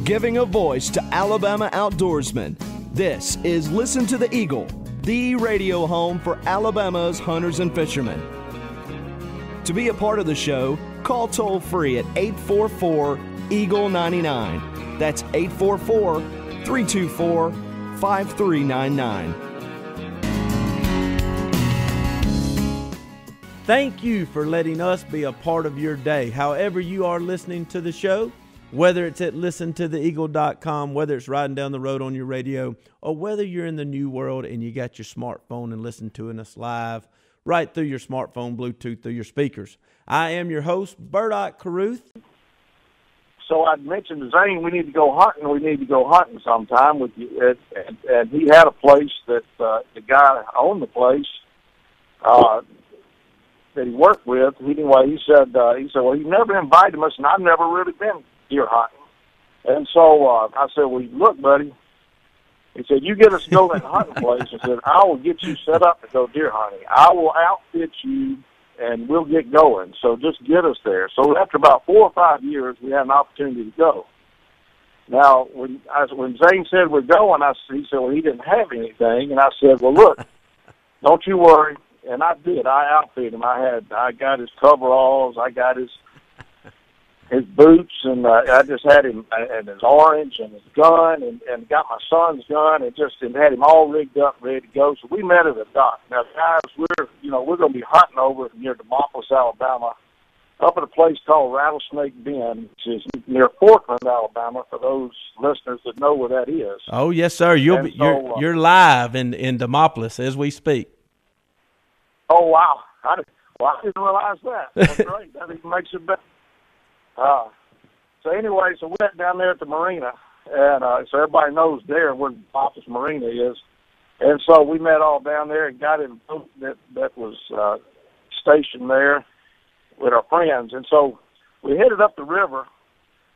giving a voice to Alabama outdoorsmen. This is Listen to the Eagle, the radio home for Alabama's hunters and fishermen. To be a part of the show, call toll-free at 844-EAGLE-99. That's 844-324-5399. Thank you for letting us be a part of your day. However you are listening to the show, whether it's at listentotheeagle.com, whether it's riding down the road on your radio, or whether you're in the new world and you got your smartphone and listen to us live right through your smartphone, Bluetooth through your speakers. I am your host, Bert Ott Carruth. So I mentioned to Zane, we need to go hunting. We need to go hunting sometime with you. And he had a place that the guy owned the place that he worked with. Anyway, he said, well, he never invited us, and I've never really been deer hunting. And so I said, well, look, buddy. He said, you get us to go to that hunting place. I said, I will get you set up to go deer hunting. I will outfit you, and we'll get going. So just get us there. So after about 4 or 5 years, we had an opportunity to go. Now, when Zane said we're going, he said, well, he didn't have anything. And I said, well, look, don't you worry. And I did. I outfitted him. I got his coveralls. I got his boots, and I just had him and his orange and his gun, and got my son's gun, and had him all rigged up, ready to go. So we met at a dock. Now, guys, we're going to be hunting over near Demopolis, Alabama, up at a place called Rattlesnake Bend, which is near Portland, Alabama. For those listeners that know where that is. Oh yes, sir. You're live in Demopolis as we speak. Oh, wow. I didn't realize that. That's great. That even makes it better. So anyway, so we went down there at the marina, and so everybody knows there where the Office Marina is. And so we met all down there and got in a boat that was stationed there with our friends. And so we headed up the river.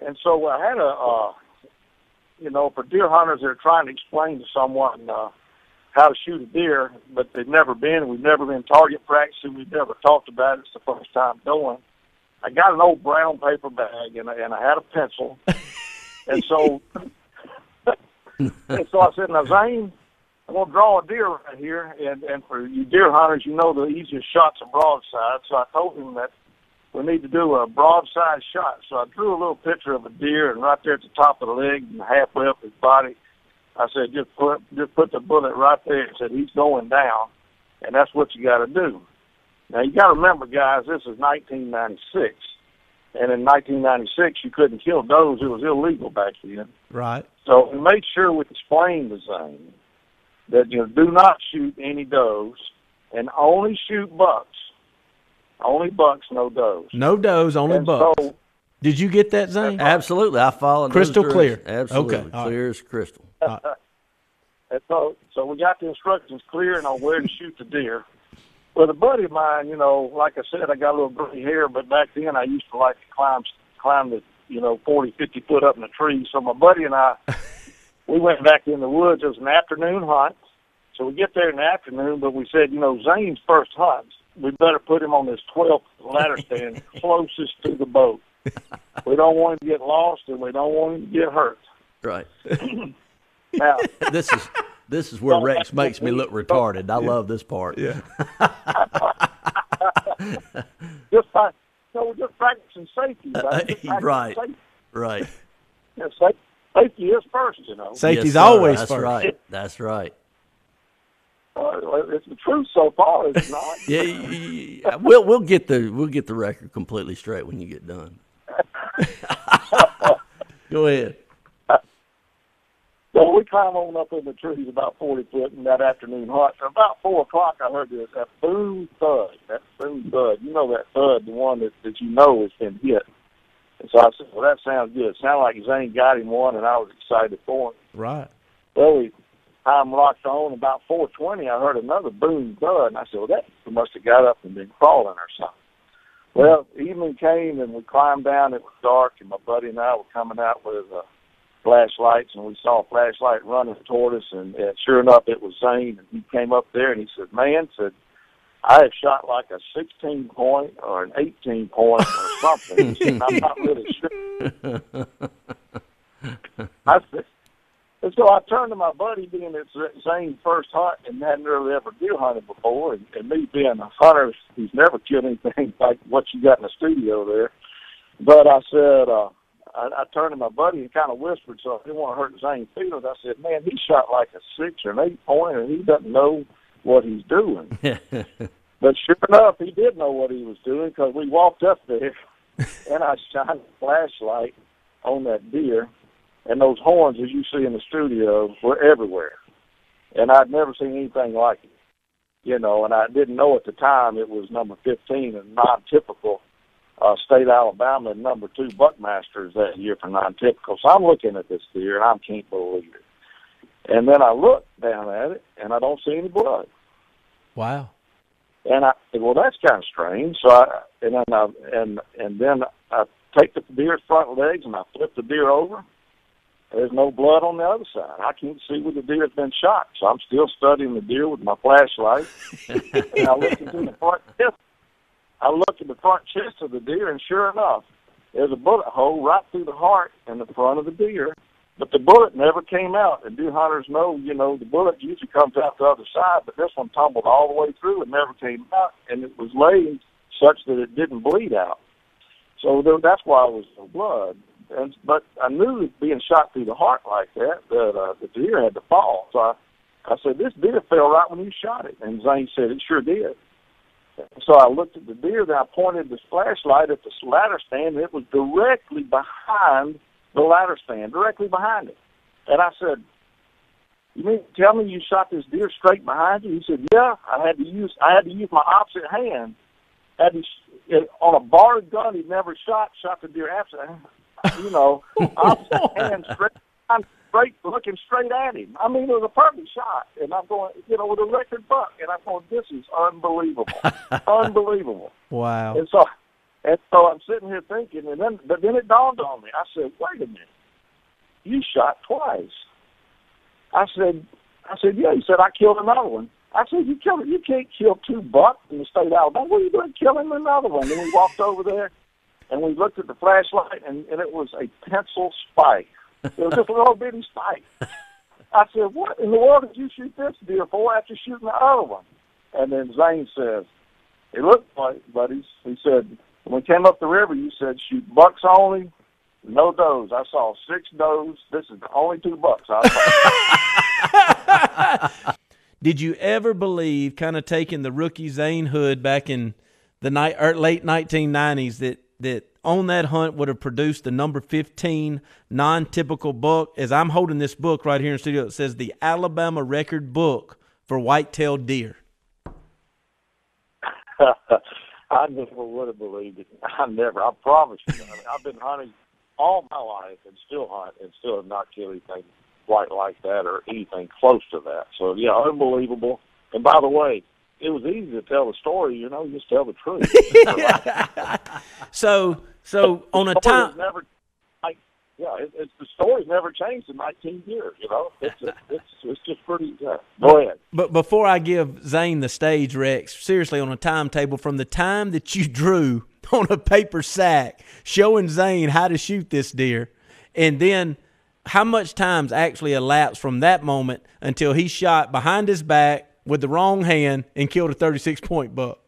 And so I had for deer hunters that are trying to explain to someone how to shoot a deer, but they've never been. We've never been target practicing. We've never talked about it. It's the first time going. I got an old brown paper bag, and I had a pencil. And so I said, now, Zane, I'm going to draw a deer right here. And for you deer hunters, you know the easiest shot's a broadside. So I told him that we need to do a broadside shot. So I drew a little picture of a deer, and right there at the top of the leg and halfway up his body, I said, just put the bullet right there and said, he's going down, and that's what you got to do. Now, you got to remember, guys, this is 1996, and in 1996, you couldn't kill does. It was illegal back then. Right. So we made sure we explained to Zane that, do not shoot any does, and only shoot bucks. Only bucks, no does. No does, only bucks. So, did you get that, Zane? Absolutely. I followed crystal clear. Absolutely. Okay. Clear as crystal. And so we got the instructions clear and on where to shoot the deer. Well, a buddy of mine, like I said, I got a little gray hair, but back then I used to like to climb the, 40, 50 foot up in the trees. So my buddy and I, we went back in the woods. It was an afternoon hunt. So we get there in the afternoon, but we said, Zane's first hunt, we better put him on this 12th ladder stand closest to the boat. We don't want him to get lost, and we don't want him to get hurt. Right. Now, this is where Rex makes me look retarded. I love this part. Yeah. we're just practicing safety. Right. Right. Yeah, safety is first, Safety's Yes, always That's first. Right. That's right. It's the truth so far, is it not? Yeah. We'll get the record completely straight when you get done. Go ahead. So we climb on up in the trees about 40 foot in that afternoon hunt. So about 4 o'clock, I heard that boom thud. That boom thud. You know that thud, the one that has been hit. And so I said, well, that sounds good. It sounded like Zane got him one, and I was excited for him. Right. Well, time locked on. About 4:20, I heard another boom thud, and I said, well, that must have got up and been crawling or something. Well, evening came, and we climbed down. It was dark, and my buddy and I were coming out with flashlights, and we saw a flashlight running toward us, and sure enough, it was Zane, and he came up there, and he said, I have shot like a 16-point or an 18-point or something. He said, I'm not really sure. And so I turned to my buddy, being it's Zane's first hunt and hadn't really ever deer hunted before, and me being a hunter who's never killed anything like what you got in the studio there. But I said, I turned to my buddy and kind of whispered, so I didn't want to hurt Zane's feelings. I said, man, he shot like a 6 or an 8 pointer, and he doesn't know what he's doing. But sure enough, he did know what he was doing, because we walked up there, and I shined a flashlight on that deer. And those horns, as you see in the studio, were everywhere. And I'd never seen anything like it, you know, and I didn't know at the time it was number 15 and non-typical state Alabama and number 2 Buckmasters that year for non-typical. So I'm looking at this deer, and I can't believe it. And then I look down at it, and I don't see any blood. Wow. And I said, well, that's kind of strange. So then I take the deer's front legs, and I flip the deer over. There's no blood on the other side. I can't see where the deer has been shot. So I'm still studying the deer with my flashlight. And I look into the front chest. I look at the front chest of the deer, and sure enough, there's a bullet hole right through the heart in the front of the deer. But the bullet never came out. And deer hunters know, you know, the bullet usually comes out the other side, but this one tumbled all the way through and never came out. And it was laid such that it didn't bleed out. So that's why there was no blood. But I knew that being shot through the heart like that, the deer had to fall. So I said, this deer fell right when you shot it. And Zane said, it sure did. So I looked at the deer, then I pointed this flashlight at the ladder stand, and it was directly behind the ladder stand, directly behind it. And I said, you mean to tell me you shot this deer straight behind you? He said, yeah, I had to use my opposite hand. On a barred gun he'd never shot the deer opposite, you know, opposite hand straight, looking straight at him. I mean, it was a perfect shot, and I'm going, you know, with a record buck, and I'm going, this is unbelievable, unbelievable. Wow. And so I'm sitting here thinking, but then it dawned on me. I said, wait a minute, you shot twice. I said, yeah. He said, I killed another one. I said, you can't kill 2 bucks in the state of Alabama. What are you doing killing another one? Then we walked over there, and we looked at the flashlight, and it was a pencil spike. It was just a little bitty spike. I said, what in the world did you shoot this deer for after shooting the other one? And then Zane says, it looked like, buddies, he said, when we came up the river, you said shoot bucks only, no does. I saw 6 does. This is the only 2 bucks I saw. Did you ever believe, kind of taking the rookie Zane Hood back in the late 1990s, that on that hunt would have produced the number 15 non-typical buck? As I'm holding this book right here in the studio, it says the Alabama record book for white-tailed deer. I never would have believed it. I promise you. I mean, I've been hunting all my life and still hunt and still have not killed anything quite like that or anything close to that. So, yeah, unbelievable. And by the way, it was easy to tell the story, you know, just tell the truth. So on a time... the story's never changed in 19 years, you know. It's just pretty... Go ahead. But before I give Zane the stage, Rex, seriously, on a timetable, from the time that you drew on a paper sack showing Zane how to shoot this deer, and then how much time's actually elapsed from that moment until he shot behind his back with the wrong hand and killed a 36-point buck?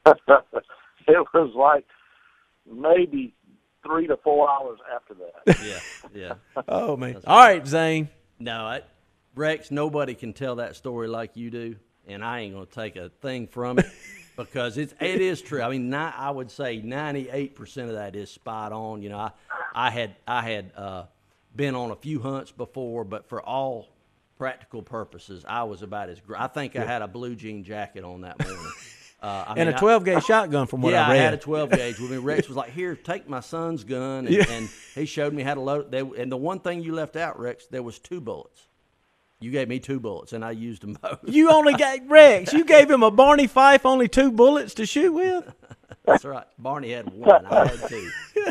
It was like maybe 3 to 4 hours after that. Yeah. Oh, man. All right, Zane. No, Rex, nobody can tell that story like you do, and I ain't going to take a thing from it because it is true. I mean, I would say 98% of that is spot on. You know, I had been on a few hunts before, but for all practical purposes, I was about as I think I had a blue jean jacket on that morning. And a 12-gauge shotgun from what I read. Yeah, I had a 12-gauge. I mean, Rex was like, here, take my son's gun. And he showed me how to load it. And the one thing you left out, Rex, there was 2 bullets. You gave me 2 bullets, and I used them both. You only gave Rex. You gave him a Barney Fife, only 2 bullets to shoot with. That's right. Barney had 1. I had 2.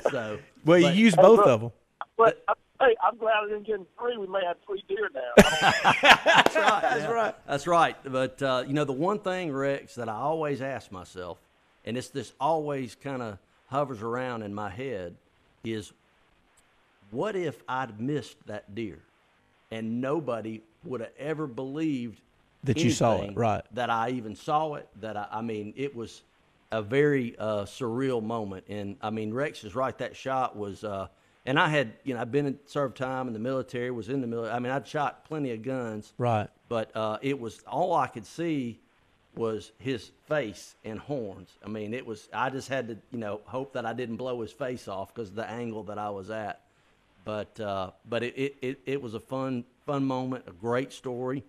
So, well, you used both of them. But hey, I'm glad I didn't get 3. We may have 3 deer now. That's right. That's right. That's right. But you know, the one thing, Rex, that I always ask myself, and this always kind of hovers around in my head, is what if I'd missed that deer? And nobody would have ever believed that you saw it, right? That I even saw it. I mean, it was a very surreal moment. And I mean, Rex is right. That shot was, and I had, I've been in served time in the military. Was in the military. I mean, I'd shot plenty of guns, right? But it was all I could see was his face and horns. I mean, it was. I just had to, hope that I didn't blow his face off because of the angle that I was at. But it was a fun moment, a great story,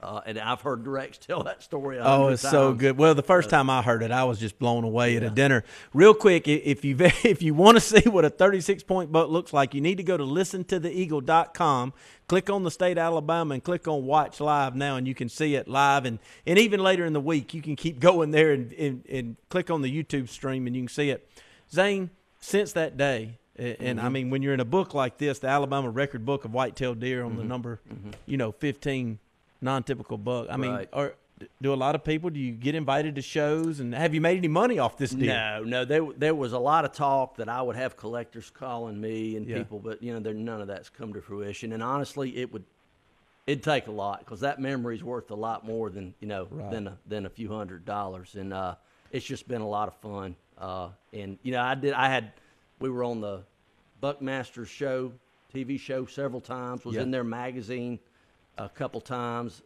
and I've heard Rex tell that story. Oh, it's so good. Well, the first time I heard it, I was just blown away at a dinner. Real quick, if you want to see what a 36-point buck looks like, you need to go to listentotheeagle.com, click on the state of Alabama, and click on Watch Live now, and you can see it live. And even later in the week, you can keep going there and click on the YouTube stream, and you can see it. Zane, since that day. And I mean, when you're in a book like this, the Alabama Record Book of White-tailed Deer on the number, 15 non-typical buck. I mean, do a lot of people, do you get invited to shows, and have you made any money off this deer? No. There was a lot of talk that I would have collectors calling me and people, but none of that's come to fruition. And honestly, it'd take a lot because that memory's worth a lot more than than a few $100s. And it's just been a lot of fun. We were on the Buckmasters show, TV show several times, was in their magazine a couple times,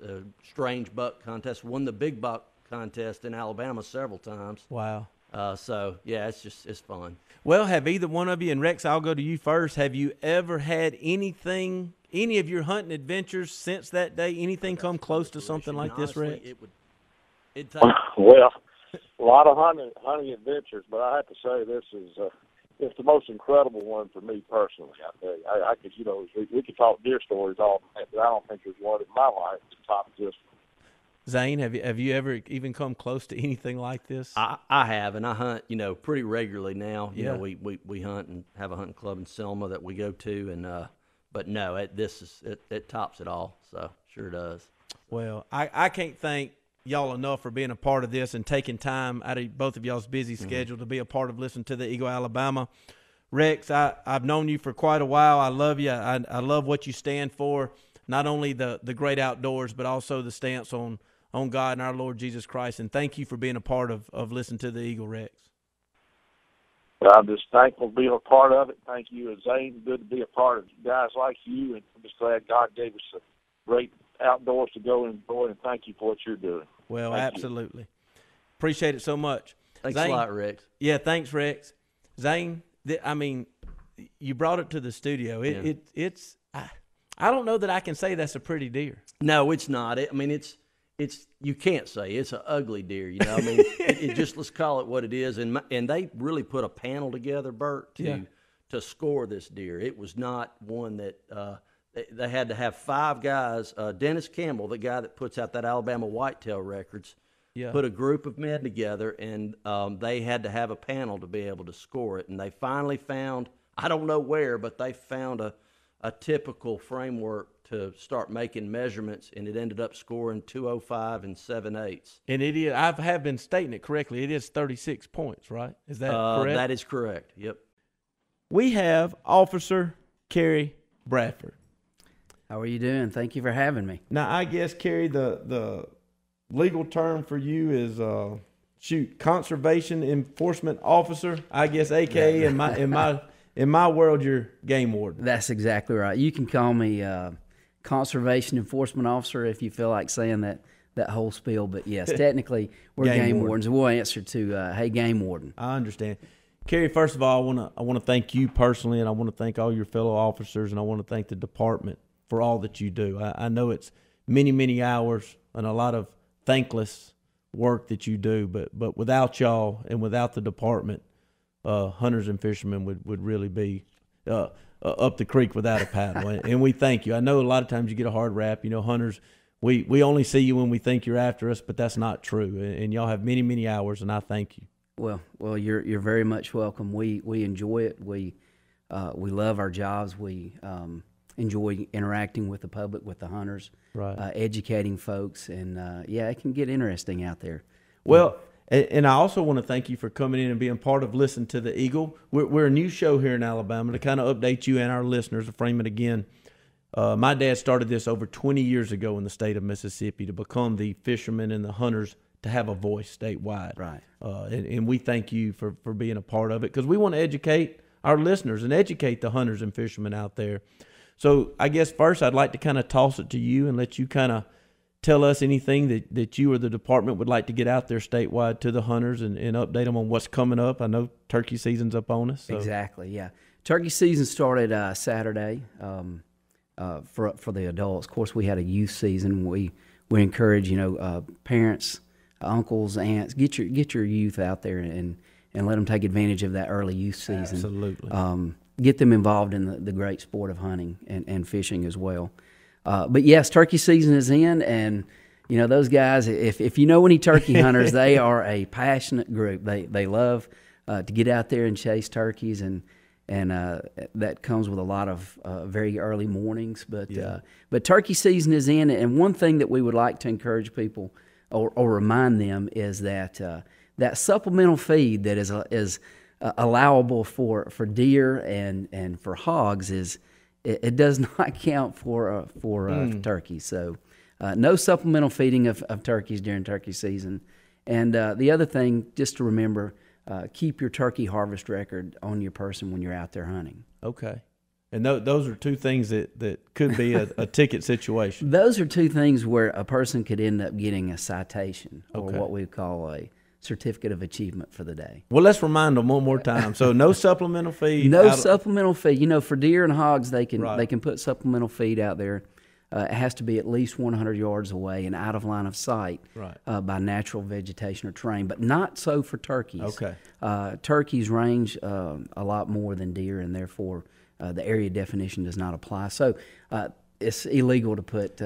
Strange Buck Contest, won the Big Buck Contest in Alabama several times. Wow. It's fun. Well, have either one of you, and Rex, I'll go to you first, have you ever had any of your hunting adventures since that day, anything come close to something like this, Rex? It'd take well, a lot of hunting adventures, but I have to say this is it's the most incredible one for me personally. I tell you, I could, we could talk deer stories all night, but I don't think there's one in my life that tops this. Zane, have you ever even come close to anything like this? I have, and I hunt, pretty regularly now. We hunt and have a hunting club in Selma that we go to, and but no, it tops it all. So sure does. Well, I can't thank y'all enough for being a part of this and taking time out of both of y'all's busy schedule to be a part of Listen to the Eagle Alabama. Rex, I've known you for quite a while. I love you. I love what you stand for, not only the great outdoors, but also the stance on God and our Lord Jesus Christ. And thank you for being a part of Listen to the Eagle, Rex. I'm just thankful to be a part of it. Thank you, Zane. Good to be a part of guys like you, and I'm just glad God gave us a great outdoors to go and enjoy, and thank you for what you're doing. Well, thank absolutely. Appreciate it so much. Thanks Zane, a lot, Rex. Yeah, thanks, Rex. Zane, you brought it to the studio. It's I don't know that I can say that's a pretty deer. No, it's not. It's you can't say it's an ugly deer. It just, let's call it what it is. And they really put a panel together, Bert, to score this deer. It was not one that they had to have 5 guys. Dennis Campbell, the guy that puts out that Alabama Whitetail Records, put a group of men together, and they had to have a panel to be able to score it. And they finally found, I don't know where, but they found a typical framework to start making measurements, and it ended up scoring 205 and 7/8. And it is, I have been stating it correctly, it is 36 points, right? Is that correct? That is correct, yep. We have Officer Kerry Bradford. How are you doing? Thank you for having me. Now, I guess, Kerry, the legal term for you is conservation enforcement officer. I guess, AKA in my world, you're game warden. That's exactly right. You can call me conservation enforcement officer if you feel like saying that whole spiel. But yes, technically we're game wardens. We'll answer to hey, game warden. I understand. Kerry, first of all, I want to thank you personally, and I want to thank all your fellow officers, and I want to thank the department for all that you do. I know it's many, many hours and a lot of thankless work that you do, but without y'all and without the department, hunters and fishermen would really be up the creek without a paddle. And we thank you. I know a lot of times you get a hard rap. Hunters, we only see you when we think you're after us, but that's not true. And y'all have many, many hours, and I thank you. Well, you're very much welcome. We enjoy it. We love our jobs. We enjoy interacting with the public, with the hunters, right. Educating folks, and it can get interesting out there. Well, And I also want to thank you for coming in and being part of Listen to the Eagle. We're a new show here in Alabama to kind of update you and our listeners, to frame it again. My dad started this over 20 years ago in the state of Mississippi to become the fishermen and the hunters to have a voice statewide. Right. And we thank you for being a part of it, because we want to educate our listeners and educate the hunters and fishermen out there. So I guess first I'd like to kind of toss it to you and let you kind of tell us anything that you or the department would like to get out there statewide to the hunters and update them on what's coming up. I know turkey season's up on us. So. Exactly, yeah. Turkey season started Saturday for the adults. Of course, we had a youth season. We encourage parents, uncles, aunts, get your youth out there and let them take advantage of that early youth season. Absolutely. Get them involved in the great sport of hunting and fishing as well. But yes, turkey season is in, and those guys, if you know any turkey hunters, they are a passionate group. They love to get out there and chase turkeys, and that comes with a lot of very early mornings. But turkey season is in, and one thing that we would like to encourage people or remind them is that that supplemental feed that is allowable for deer and for hogs it does not count for turkeys. So no supplemental feeding of turkeys during turkey season. And the other thing, just to remember, keep your turkey harvest record on your person when you're out there hunting. Okay. And those are two things that could be a ticket situation. Those are two things where a person could end up getting a citation, or what we call a certificate of achievement for the day. Well, let's remind them one more time. So no supplemental feed. No supplemental feed. For deer and hogs, they can put supplemental feed out there. It has to be at least 100 yards away and out of line of sight by natural vegetation or terrain, but not so for turkeys. Okay. Turkeys range a lot more than deer, and therefore the area definition does not apply. So it's illegal to put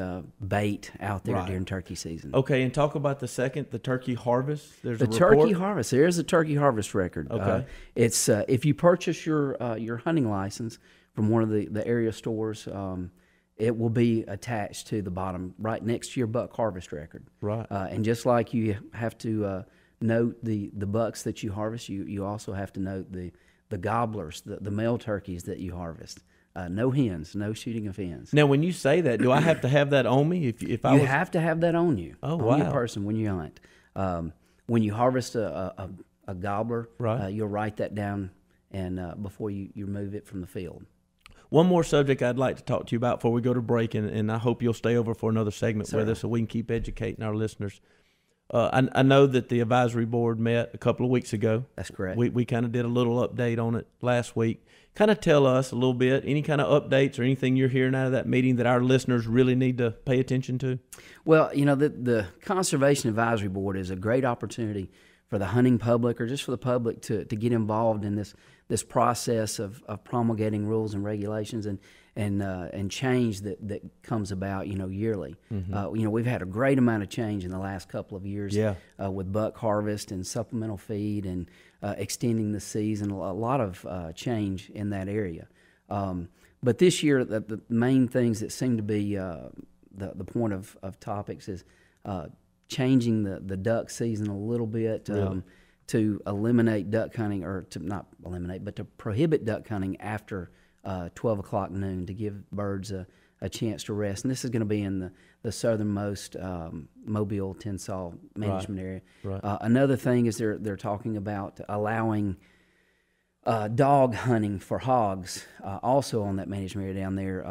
bait out there during turkey season. Okay, and talk about the turkey harvest. There's a report? Turkey harvest. There is a turkey harvest record. Okay. It's if you purchase your hunting license from one of the area stores, it will be attached to the bottom right next to your buck harvest record. Right. And just like you have to note the bucks that you harvest, you also have to note the gobblers, the male turkeys that you harvest. No hens, no shooting of hens. Now, when you say that, do I have to have that on me? You have to have that on you. Oh, on your person when you hunt. When you harvest a gobbler, you'll write that down and before you remove it from the field. One more subject I'd like to talk to you about before we go to break, and I hope you'll stay over for another segment with us so we can keep educating our listeners. I know that the advisory board met a couple of weeks ago. That's correct. We kind of did a little update on it last week. Kind of tell us a little bit, any kind of updates or anything you're hearing out of that meeting that our listeners really need to pay attention to? Well, the Conservation Advisory Board is a great opportunity for the hunting public or just for the public to get involved in this process of promulgating rules and regulations and change that comes about yearly. Mm-hmm. We've had a great amount of change in the last couple of years with buck harvest and supplemental feed and extending the season, a lot of change in that area. But this year, the main things that seem to be the point of topics is changing the duck season a little bit to eliminate duck hunting, or to not eliminate, but to prohibit duck hunting after 12 o'clock noon to give birds a chance to rest. And this is going to be in the southernmost Mobile, Tensas management area. Right. Another thing is they're talking about allowing dog hunting for hogs also on that management area down there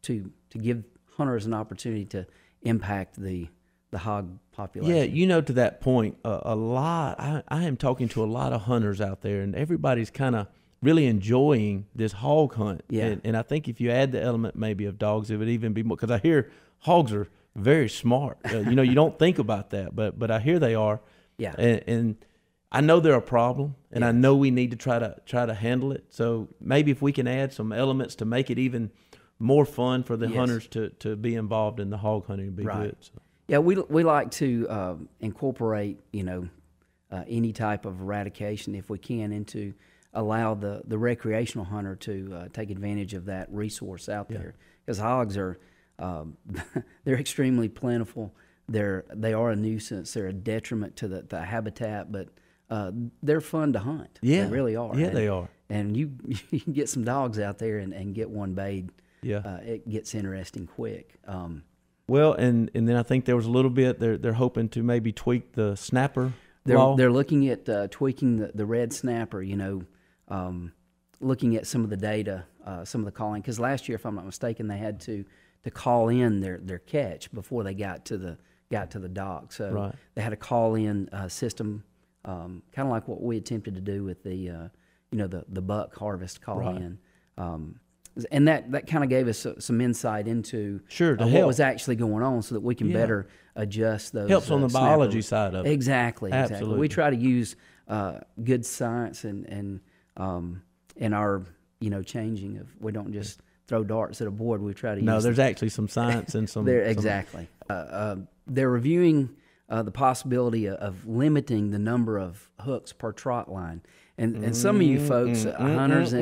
to give hunters an opportunity to impact the hog population. Yeah, to that point, a lot. I am talking to a lot of hunters out there, and everybody's kind of really enjoying this hog hunt. Yeah. And I think if you add the element maybe of dogs, it would even be more, because I hear hogs are very smart. You don't think about that, but I hear they are. Yeah. And I know they're a problem, and I know we need to try to handle it. So maybe if we can add some elements to make it even more fun for the hunters to be involved in the hog hunting, would be good. So. Yeah, we like to incorporate any type of eradication if we can into allow the recreational hunter to take advantage of that resource out there, because hogs are they're extremely plentiful. They are a nuisance. They're a detriment to the habitat, but they're fun to hunt. Yeah, they really are. Yeah, they are. And you can get some dogs out there and get one bayed. Yeah, it gets interesting quick. Well, and then I think there was a little bit they're hoping to maybe tweak the snapper law. They're looking at tweaking the red snapper. Looking at some of the data, some of the calling. Because last year, if I'm not mistaken, they had to call in their catch before they got to the dock. So they had a call in system, kind of like what we attempted to do with the buck harvest call in. And that kind of gave us some insight into what was actually going on, so that we can better adjust those. Helps on the biology side of it. Exactly. Absolutely. We try to use good science and our changing of. We don't just throw darts at a board. We try to. No, there's actually some science and some. Exactly. They're reviewing the possibility of limiting the number of hooks per trot line, and some of you folks, hunters,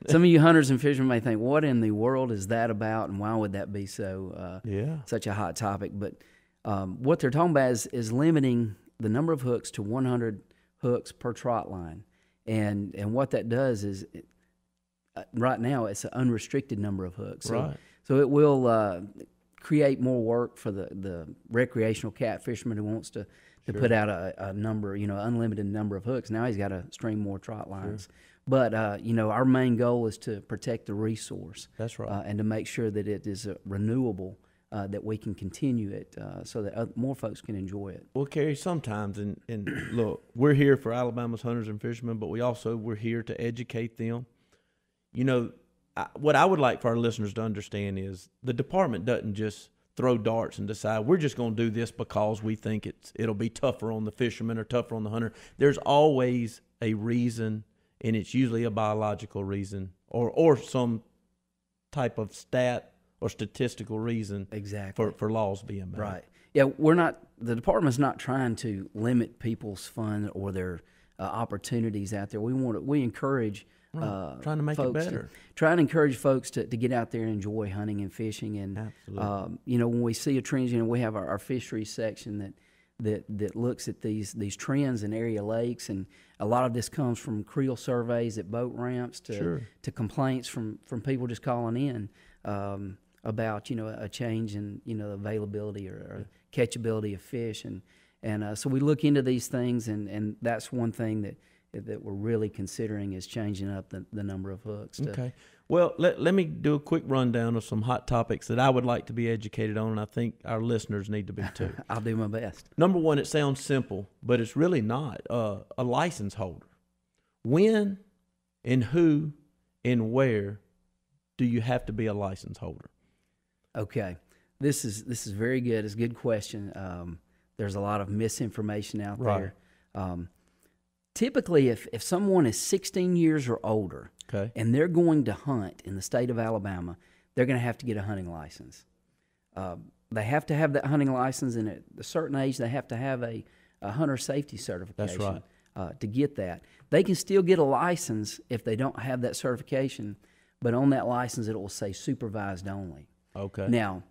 some of you hunters and fishermen may think, what in the world is that about, and why would that be such a hot topic? But what they're talking about is limiting the number of hooks to 100 hooks per trot line, and what that does is, right now it's an unrestricted number of hooks. So it will create more work for the recreational cat fisherman who wants to put out a number, unlimited number of hooks. Now he's got to string more trot lines. But, our main goal is to protect the resource. That's right. And to make sure that it is renewable, that we can continue it so that more folks can enjoy it. Well, Kerry, sometimes, and look, we're here for Alabama's hunters and fishermen, but we're here to educate them. What I would like for our listeners to understand is the department doesn't just throw darts and decide we're just going to do this because we think it'll be tougher on the fisherman or tougher on the hunter. There's always a reason, and it's usually a biological reason or some type of stat or statistical reason for laws being made. Right. Yeah, the department's not trying to limit people's fun or their opportunities out there. We encourage trying to make it better. Trying to encourage folks to get out there and enjoy hunting and fishing. And when we see a trend, we have our fisheries section that looks at these trends in area lakes, and a lot of this comes from creel surveys at boat ramps to complaints from people just calling in about a change in availability or catchability of fish, and so we look into these things, and that's one thing that we're really considering is changing up the number of hooks. Okay. Well, let me do a quick rundown of some hot topics that I would like to be educated on, and I think our listeners need to be too. I'll do my best. Number one, it sounds simple, but it's really not. A license holder. When and who and where do you have to be a license holder? Okay. This is very good. It's a good question. There's a lot of misinformation out there. Typically, if someone is 16 years or older and they're going to hunt in the state of Alabama, they're going to have to get a hunting license. They have to have that hunting license, and at a certain age, they have to have a hunter safety certification. That's right. To get that. They can still get a license if they don't have that certification, but on that license, it will say supervised only. Okay. Now,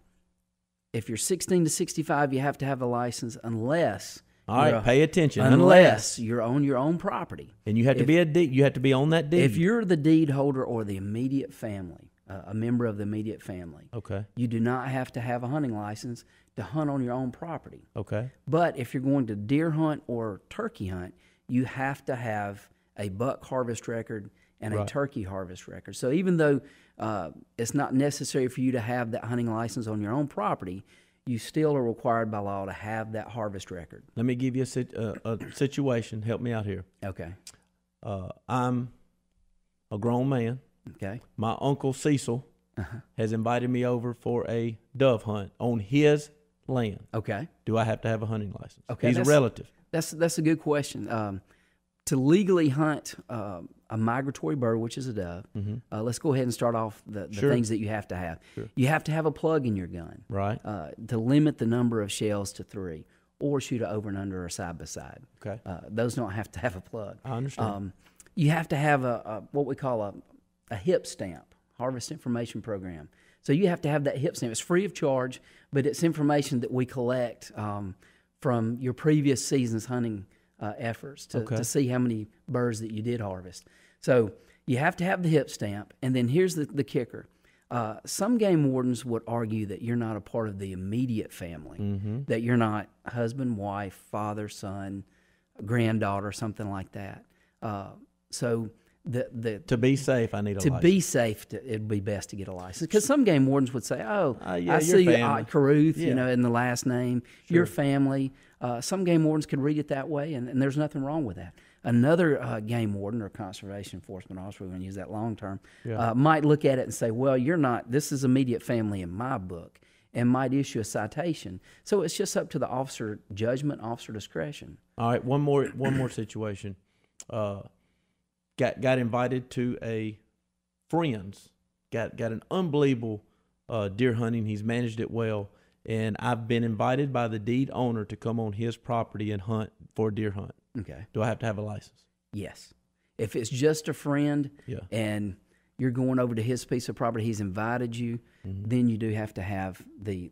if you're 16 to 65, you have to have a license unless... All right, pay attention. Unless you're on your own property, and you have to be you have to be on that deed. If you're the deed holder or the immediate family, a member of the immediate family, you do not have to have a hunting license to hunt on your own property. Okay. But if you're going to deer hunt or turkey hunt, you have to have a buck harvest record and a turkey harvest record. So even though it's not necessary for you to have that hunting license on your own property, you still are required by law to have that harvest record. Let me give you a situation. Help me out here. Okay. I'm a grown man. Okay. My uncle Cecil has invited me over for a dove hunt on his land. Okay. Do I have to have a hunting license? Okay. He's a relative. That's a good question. To legally hunt a migratory bird, which is a dove, let's go ahead and start off the things that you have to have. Sure. You have to have a plug in your gun, right? To limit the number of shells to 3, or shoot it over and under or side by side. Okay. Those don't have to have a plug. I understand. You have to have what we call a HIP stamp, Harvest Information Program. So you have to have that hip stamp. It's free of charge, but it's information that we collect from your previous season's hunting efforts to see how many birds that you did harvest. So you have to have the hip stamp, and then here's the kicker. Some game wardens would argue that you're not a part of the immediate family, that you're not husband, wife, father, son, granddaughter, something like that. So to be safe, I need a license. To be safe, it'd be best to get a license. Because some game wardens would say, I see Ott Carruth, in the last name, your family. Some game wardens could read it that way, and there's nothing wrong with that. Another game warden or conservation enforcement officer, we're going to use that long term, might look at it and say, well, you're not, this is immediate family in my book, and might issue a citation. So it's just up to the officer judgment, officer discretion. All right, one more situation. Got invited to a friend's, got an unbelievable deer hunting. He's managed it well, and I've been invited by the deed owner to come on his property and hunt for a deer hunt. Okay. Do I have to have a license? Yes. If it's just a friend and you're going over to his piece of property, he's invited you, then you do have to have the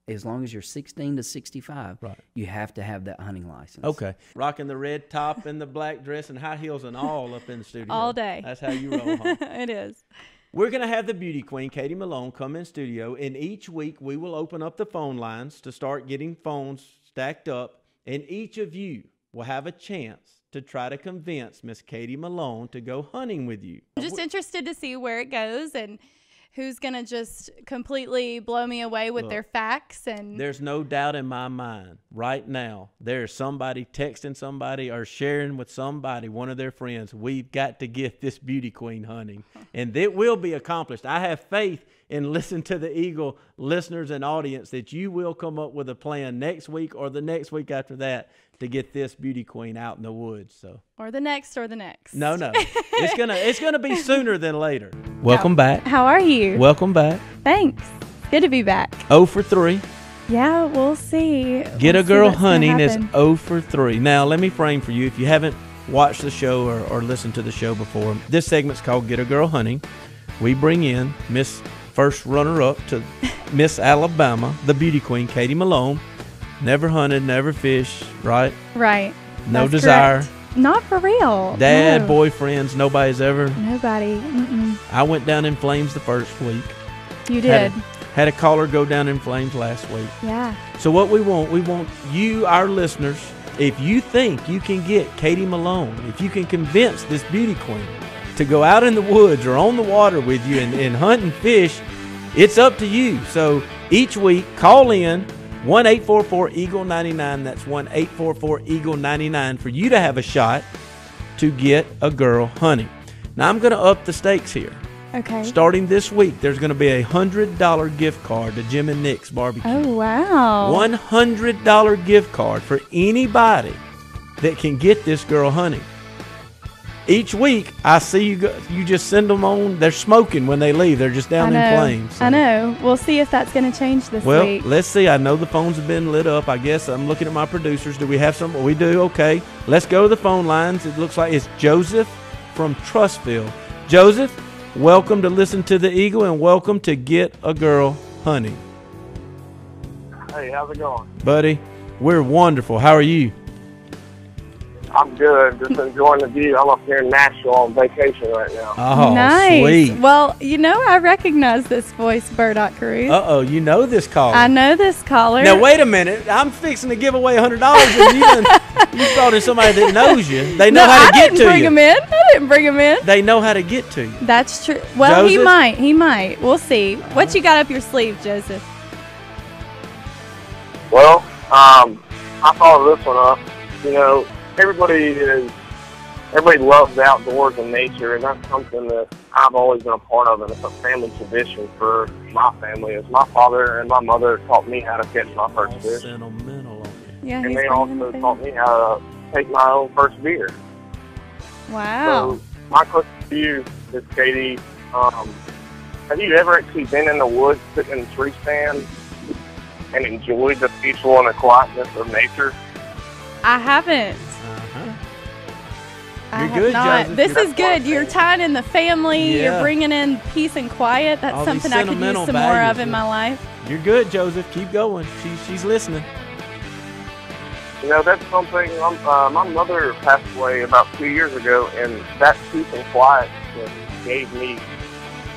as long as you're 16 to 65, you have to have that hunting license. Okay. Rocking the red top and the black dress and high heels and all up in the studio. All day. That's how you roll, huh? It is. We're going to have the beauty queen, Katie Malone, come in studio, and each week we will open up the phone lines to start getting phones stacked up, and each of you will have a chance to try to convince Miss Katie Malone to go hunting with you. I'm just interested to see where it goes and who's going to just completely blow me away with their facts. And there's no doubt in my mind right now there's somebody texting somebody or sharing with somebody, one of their friends, we've got to get this beauty queen hunting, and it will be accomplished. I have faith in Listen to the Eagle listeners and audience that you will come up with a plan next week or the next week after that to get this beauty queen out in the woods. So or the next. No. It's gonna be sooner than later. Welcome back. How are you? Welcome back. Thanks. Good to be back. 0 for 3. Yeah, we'll see. Get a girl hunting is 0 for 3. Now let me frame for you, if you haven't watched the show or listened to the show before, this segment's called Get a Girl Hunting. We bring in Miss First runner-up to Miss Alabama, the beauty queen, Katie Malone. Never hunted, never fished, right? Right. No That's desire. Correct. Not for real. Dad, no. boyfriends, nobody's ever. Nobody. I went down in flames the first week. You did. Had a caller go down in flames last week. Yeah. So what we want you, our listeners, if you think you can get Katie Malone, if you can convince this beauty queen to go out in the woods or on the water with you and hunt and fish, it's up to you. So each week, call in 1-844-EAGLE-99. That's 1-844-EAGLE-99 for you to have a shot to get a girl hunting. Now, I'm going to up the stakes here. Okay. Starting this week, there's going to be a $100 gift card to Jim and Nick's Barbecue. Oh, wow. $100 gift card for anybody that can get this girl hunting. Each week, I see you just send them on. They're smoking when they leave. They're just down in flames. So. I know. We'll see if that's going to change this week. Well, let's see. I know the phones have been lit up. I guess I'm looking at my producers. Do we have some? We do. Okay. Let's go to the phone lines. It looks like it's Joseph from Trussville. Joseph, welcome to Listen to the Eagle, and welcome to Get a Girl Hunting. Hey, how's it going? Buddy, we're wonderful. How are you? I'm good. Just enjoying the view. I'm up here in Nashville on vacation right now. Oh, nice. Sweet. Well, I recognize this voice, Bert Ott Carruth. Uh-oh, you know this caller. I know this caller. Now, wait a minute. I'm fixing to give away $100, and you brought in somebody that knows you. They know how to get to you. I didn't bring him in. They know how to get to you. That's true. Well, Joseph? He might. We'll see. What you got up your sleeve, Joseph? Well, I followed this one up. Everybody loves the outdoors and nature, and that's something that I've always been a part of, and it's a family tradition for my family. As my father and my mother taught me how to catch my first fish, Sentimental. Yeah, and they also taught me how to take my own first beer. Wow. So my question to you is, Katie, have you ever actually been in the woods, sitting in a tree stand, and enjoyed the peaceful and the quietness of nature? I haven't. You're good, Joseph. This is good. You're tying in the family. Yeah. You're bringing in peace and quiet. That's All these something I could use sentimental some more of values, in yeah. my life. You're good, Joseph. Keep going. She's listening. You know, that's something. My mother passed away about 2 years ago, and that peace and quiet just gave me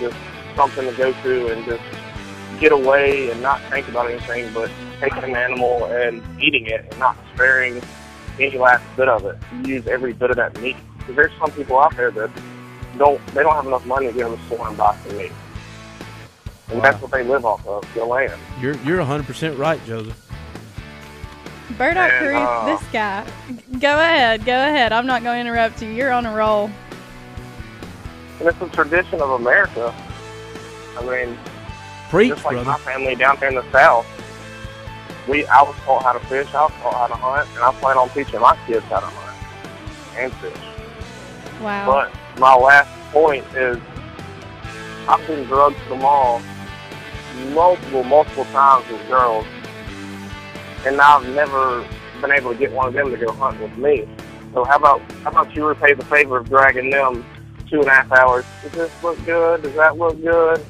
just something to go to and just get away and not think about anything but taking an animal and eating it and not sparing any last bit of it. Use every bit of that meat. Because there's some people out there that don't have enough money to get them a swine box of meat. And Wow. that's what they live off of, the land. You're 100% right, Joseph. Bert Ott And, Carruth, this guy. Go ahead. I'm not going to interrupt you. You're on a roll. And it's a tradition of America. I mean, Preach, just like brother. my family down here in the South, I was taught how to fish, I was taught how to hunt, and I plan on teaching my kids how to hunt and fish. Wow. But my last point is I've been drugged to the mall multiple times with girls, and I've never been able to get one of them to go hunt with me. So how about you repay the favor of dragging them 2.5 hours? Does this look good? Does that look good?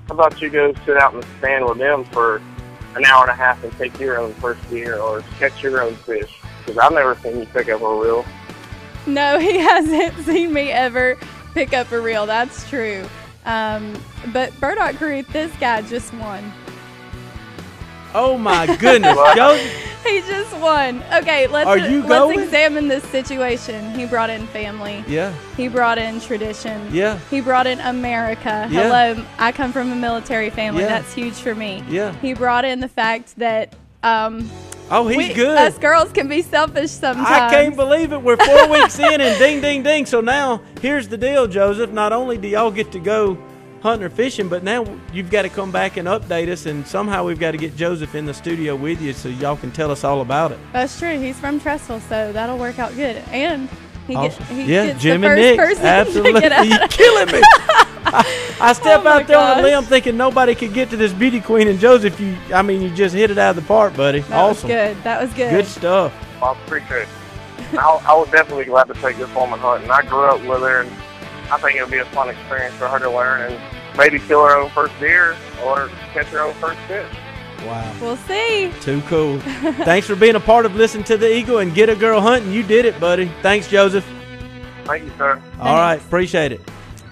How about you go sit out in the stand with them for an hour and a half and take your own first deer or catch your own fish? Because I've never seen you pick up a reel. No, he hasn't seen me ever pick up a reel. That's true. But Bert Ott Carruth, this guy just won. Oh, my goodness. Joseph, He just won. Okay, Are you let's going? examine this situation. He brought in family. yeah. He brought in tradition. Yeah. He brought in America. Yeah. Hello, I come from a military family. Yeah. That's huge for me. Yeah. He brought in the fact that Oh, he's good. us girls can be selfish sometimes. I can't believe it. We're 4 weeks in and ding, ding, ding. So now, here's the deal, Joseph. Not only do y'all get to go hunting or fishing, but now you've got to come back and update us, and somehow we've got to get Joseph in the studio with you so y'all can tell us all about it. That's true. He's from Trestle, so that'll work out good. And he Awesome. gets Jim the and first Nick. person Absolutely. to get out. You're killing me. I step Oh my out there on a gosh. limb thinking nobody could get to this beauty queen, and Joseph, you just hit it out of the park, buddy. That Awesome. was good. That was good. Good stuff. I appreciate it. I was definitely glad to take this woman hunting. I grew up with her, and I think it would be a fun experience for her to learn and maybe kill her own first deer or catch her own first fish. Wow. We'll see. Too cool. Thanks for being a part of Listen to the Eagle and Get a Girl Hunting. You did it, buddy. Thanks, Joseph. Thank you, sir. All right. Appreciate it.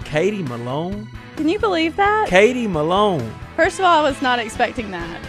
Katie Malone. Can you believe that? Katie Malone. First of all, I was not expecting that.